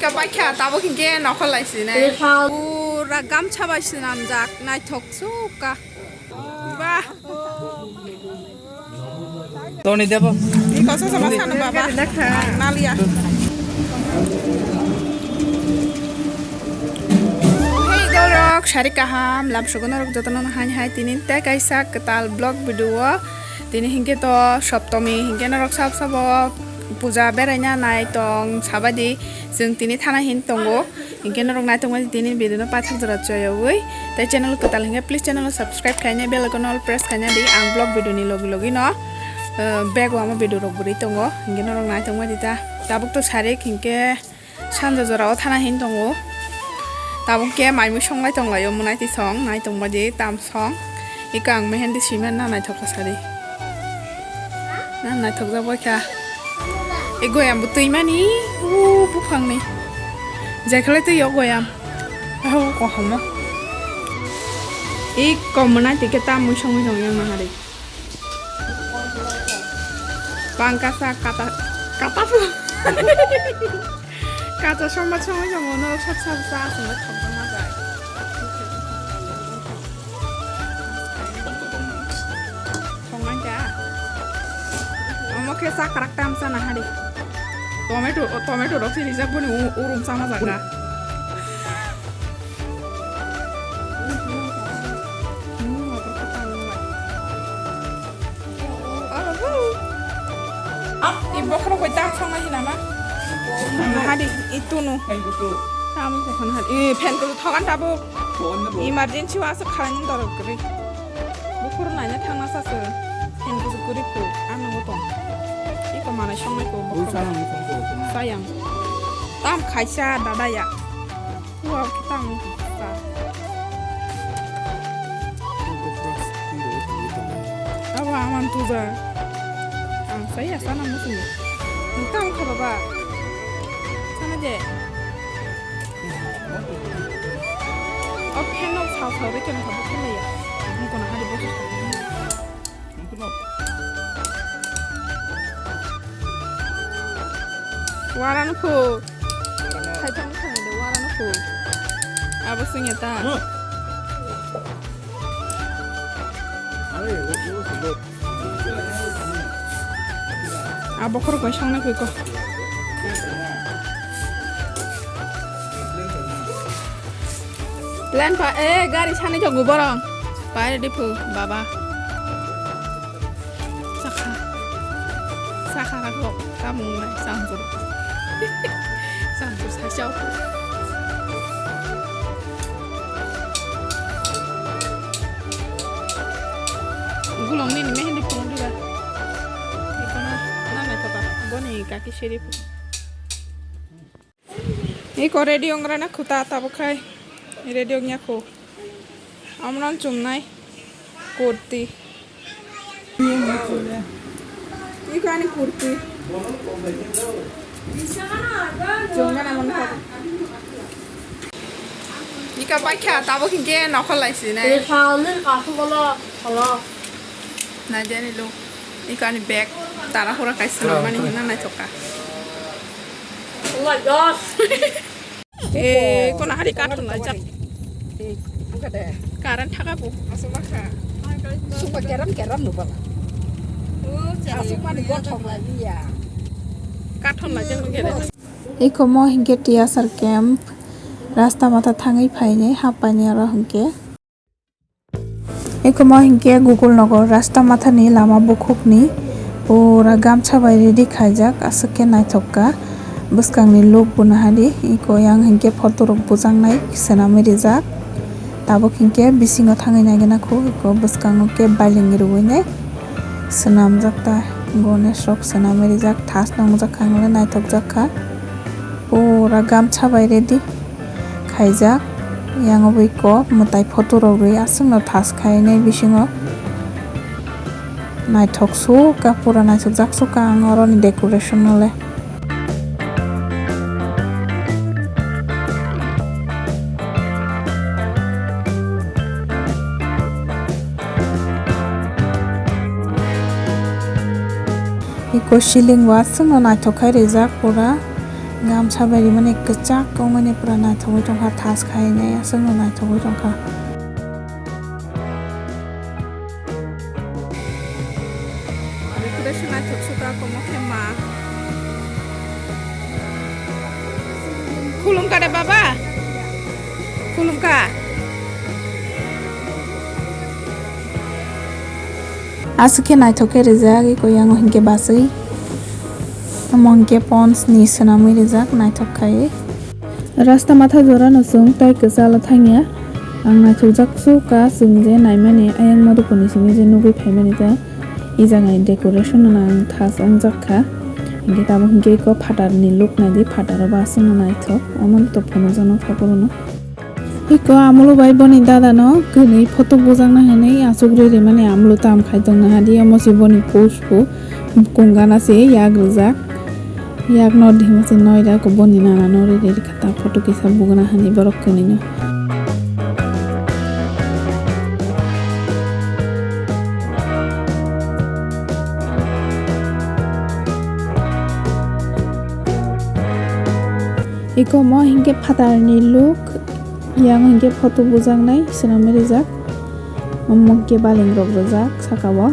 Ika baikha tabo kingke naikol laisi ne. Pura gamcha baisi namjak naikol Wah. Tony debo. Ika sama sana baba. Nalia. Hey dorok, shari kaham, lam sugonorok jotonon hai tinin te kaisa ketal vlog video. Tini hingke to soptomi hingke norok sabo pooja beraina nai tong sabadi जों tini thana hin tongo hingke norok nai tongma tini video no pathak jora joyoi tai channel ketal hingke please channel subscribe khaina bell icon all press khaina di ang vlog video ni logi no bag wama video rok buri tongo hingke norok nai tongma dita tabuk to sare hingke sanja jora o thana hin tongo tabuk ke maimu songlai tonglayo munai ti song nai tongma di tam song ikang mehendi simen na nai thokka sari na nai thokja boikha e goyam bu tuimani bufang ni jaikhle tu yo goyam aho ko hama e komna tike ta mu song yang na hari pangkasa kata fu kata soma yang ono sap sa sama thokja ma jai songan ja omoke sa karaktam sana hari tomato rok sini jak boni urum sama jaga ibu kro ko tam sama hinama hadi itu nu tam ko kan hadi pen ko thogan tabo emergency wasa khanin dorok kri bukur nanya thangna sase pen ko kuri ko anu to iko mana shomai ko sayang tam khaisa dada ya wow kita ngpa awa aman tuza saya sana musim tam ko baba sana je op henok sao sao re ken thabo kele ya ko na hadi bosu warana po hai thang thang de warana po abo sunya ta abo khor ko sangna ko plan pa gari chane jongu borong pa dipu baba sakha ko kamu nai sangjur sangjur sasyau gulong ni mehendi pun diba ikona nana toka boni kaki sherifu iko radio ngrana khuta tabukai radio nya ko amran chumnai kurti iko ani kurti jongan amon ko ika baikha tabo kingke naikol laisi ne na jani lo iko ani bag tara hora kaisna mani hina nai thoka oh my god kona hari katon la jak karan thaka bu asuma kha supa keram nu bala asuma ni got thok la dia katon la jeng gere iko mo hinge tiasar camp rasta mata thangai phaine hapani ara hingke iko mo hinge google nogor rasta matha ni lama bukhukni pura gamcha bai ready khaijak asake naithokka buskangni lok bunahari iko yang hingke photo rok bujangnai senami rijak tabo hingke bisingo thangai nagena ko iko buskango ke bailing ruine senam jakta gonesh rok senami rijak thas nongjak khangle naithok jakha pura gamcha bai ready khaijak yang oboiko mutai photo rok rui asungno thas khainai bisingo naithok su ka pura naithok jaksukkha angoroni decoration nole iko siling wasung no naithokai rijak pura ngam sabari mane kecak kau mane pura naithogoi tongkha thas khainai aswngno naithogoi tongkha. Decoration naithoksuka komo khema. Khulumka de baba. Khulumka. Asukhe naithoke rijak eko yango hingke basui. Mongke pons ni swnamui rijak naithok khai. Rasta matha jora no chung tai kwchalo thangya. Ang naithok jaksukkha chung je naimani ayang moduponi simi je nugui phaimani ta. I jangai decoration nang thas ongjakha. Hingke tabo hingke ko phatar ni look naidi phataro ba aswngno naithok. Amon to phono jono thaporono. Iko amulu bai boni dada no gwnei photo bujangna hanai asugri re mane amulu tam khaitongna hadi amosi boni pushpu kungana se yak rijak yak no dhimasi noida ko boni nana no re re khata photo kisa bugna hani borok kini no. Iko mo hingke phatar ni look yang hingke photo bujangnai swnamui rijak mongke baling rok rijak sakao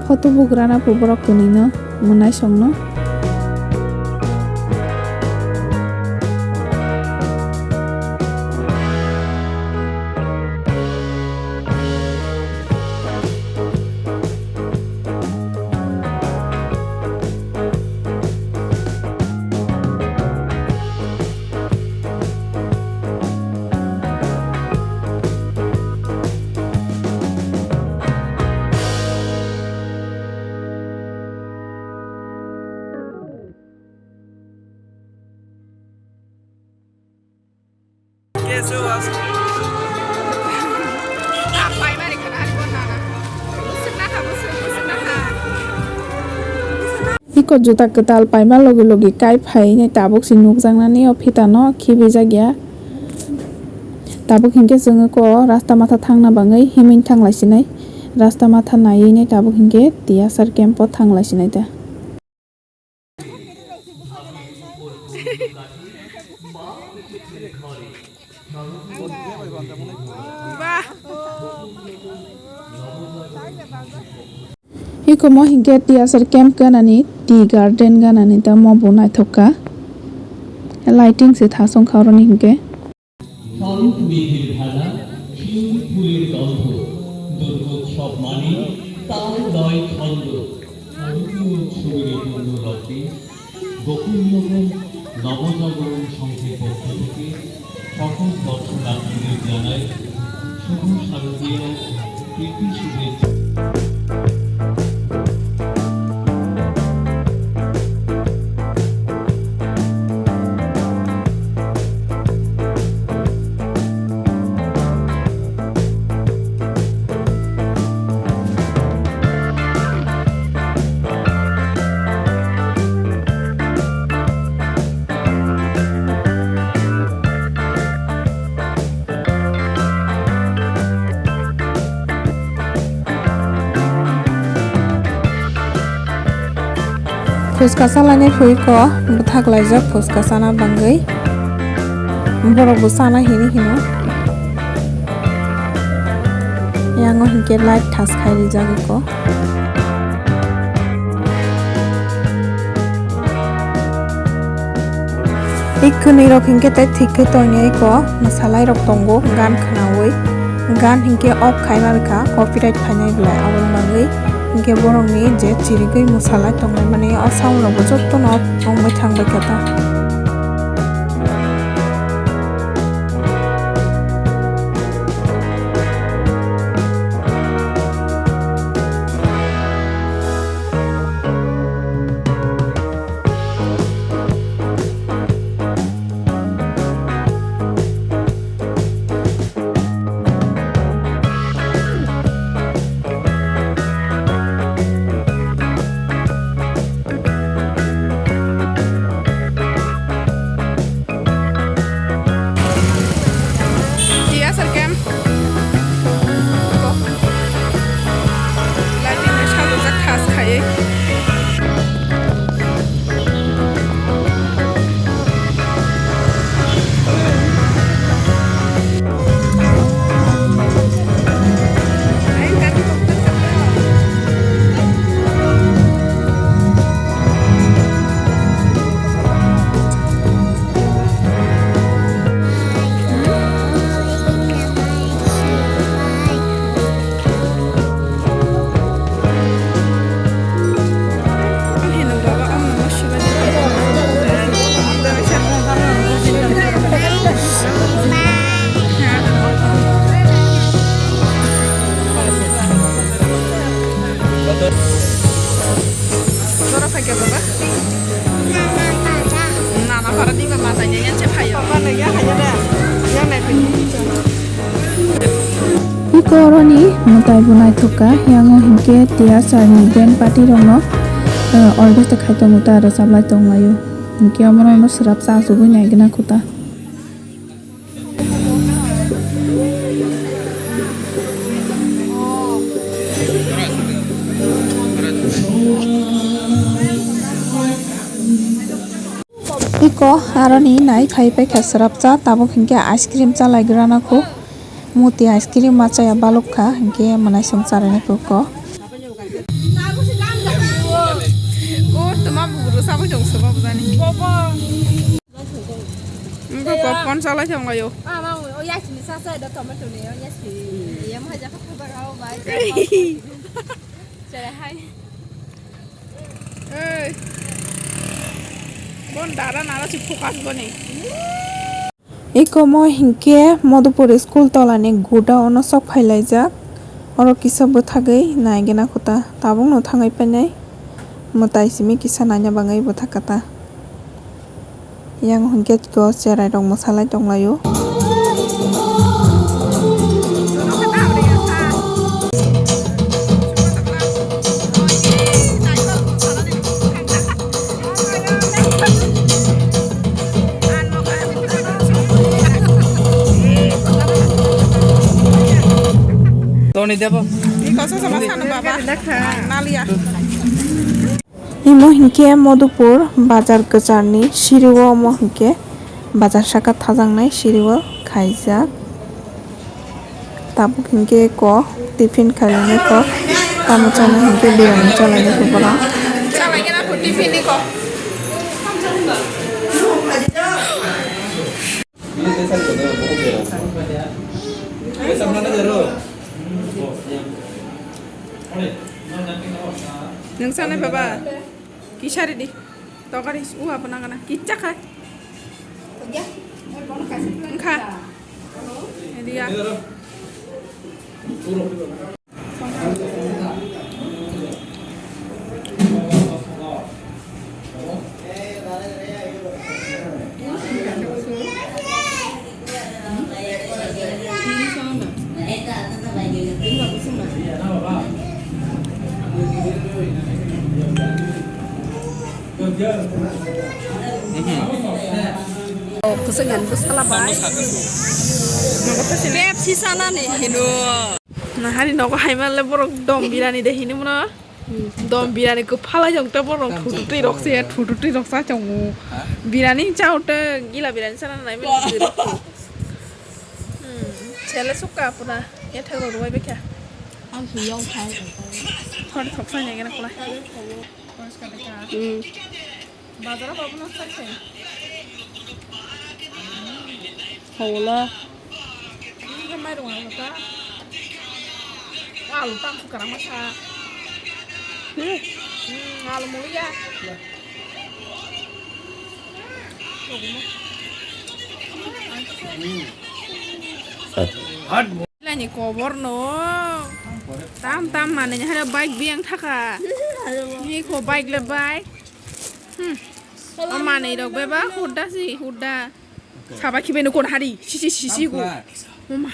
photo bugrana borok kuni no munai songno. Iko juta ketal paima logi logi kai phai ne tabuk si nukjangnani o phitano khibijagya tabuk hingke jongo ko rasta matha thangna bangai himing thanglaisinai rasta matha nai ne tabuk hingke tiasar camp o thanglaisinai ta. Iko mo hingke tiasar camp ganani tea garden ganani ta mo bo naithokka lighting se thasong khauroni hingke Phuska salani phui ko buthak laijak phuska sana bangai borok bo sana hini hino yango hingke light thas khai rijak ko ikkuni rok hingke tai thikai tongyai ko masalai rok tongo gan khnawi gan hingke off khaimar kha copyright phainai blai abon bangai hingke borokni je chirigui mosalai tongnai mane o sound rok bo jotto no ongbai thangbai kata. para đi mà tại nhà nhân chấp hay rồi con này nhá hay nhá nhá này Ikoroni mutai bunai thoka yango hinke tia sarni band party rongno orgesta khaito muta ara sablai tonglayo hinke amrono srap sa subu naigna khuta Iko aroni nai khai pe khasrap cha tabuk hinke ice cream cha laigrana ko muti ice cream macha ya balukha hinke manai songcharane ko cô tụi nó bù sao với chồng sữa bò ra đi có con sao lấy chồng rồi vô con đã ra nào chỉ focus con này Iko mo hinke Madhupur school tolani guda ono sok phailajak oro kisa bo thagai naigena khuta tabung no thangai panai mutai simi kisa nanya bangai bo thakata yang hinke ko cherai rong masalai tonglayo Tony depo. Iko sama sana baba nalia imo hinke Madhupur bazar gazarni siriwo mo hinke bazar saka thajangnai siriwo khaijak tabuk hinke ko tiffin khailane ko tamuchana hinke biryani chalane ko bala sao lại cái nào của tiffin đi con neng sana baba kisari di tokari apa nangana kicak kan engka ini dia Kusengan bus kalabai. Pepsi sana nih hino. Nah hari noko haimal le borok dom birani deh hini mana? Dom birani ku phala jong ta borok thututi rokse ya thututi roksa jong. Birani chau ta gila birani sana nai men. Chele suka puna. Ya thego ruai bekya. Ăn thì dâu thay Thôi thọc sang nhà cái này coi. Bazara babu nasıl şey? Hula Ramai rumah kita. Wah, lupa aku sekarang masak. Amulu ya. Là những cổ bor nó. Tam mà này hay là bike biang thaka. Ini ko bike le bike. Ama này đâu bé bác hụt đá gì hụt đá. Sao bác khi bên nó còn hari xí của. Mama.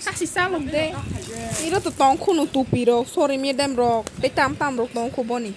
Kasi sao lắm đấy. Ini lo tong khu nó tupi rồi. Sorry mi đem rồi. Để tam rồi tong khu boni.